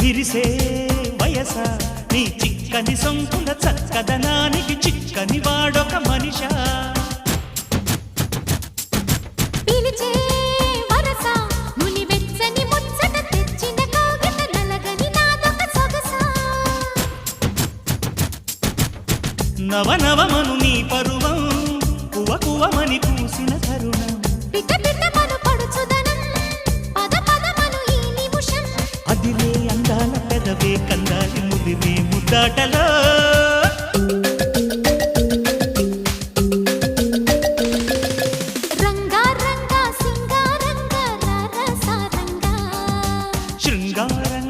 విరిసే వయస నీ చిక్కని సొంపుల చక్కదనానికి చిక్కని వాడొక మనిషా పిలిచే వరస నులి వెచ్చని ముచ్చట తెచ్చిన కాగిత నలగని నాదొక సొగసా నవనవమను నీ పరువం కువ కువమని పూసిన తరుణం పిట పిటమను పడుచుదనం పద పదమను ఈ నిమిషం అదిలే అందాల పెదవే కందాలి ముదిరే ముద్దాటలో రంగా రంగా సింగారంగా రరసారంగా శృంగారంగా